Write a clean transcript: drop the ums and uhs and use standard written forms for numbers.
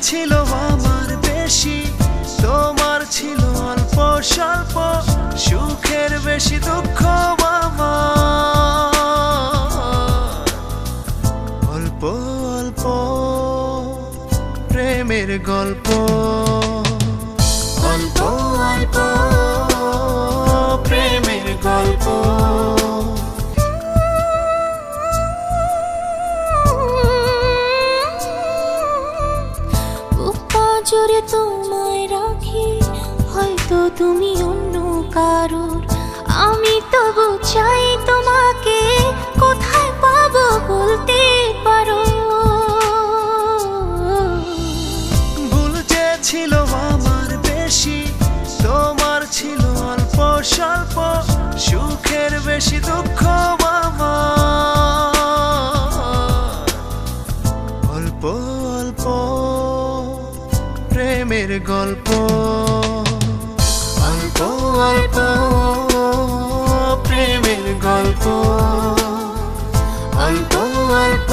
ছিল আমার বেশি, তোমার ছিল অল্প স্বল্প, সুখের বেশি দুঃখ আমার। অল্প অল্প প্রেমের গল্প, অল্প অল্প প্রেমের গল্প। জোরে তোমায় রাখি, হয়তো তুমি অন্য কারোর, আমি তবু চাই তোমাকে কোথায় পাবো বলতে পারো। ভুল যে ছিল আমার বেশি, তোমার ছিল অল্প স্বল্প, সুখের বেশি দুঃখ আমার। অল্প অল্প প্রেমের গল্প, অল্প অল্প প্রেমের গল্প, অল্প অল্প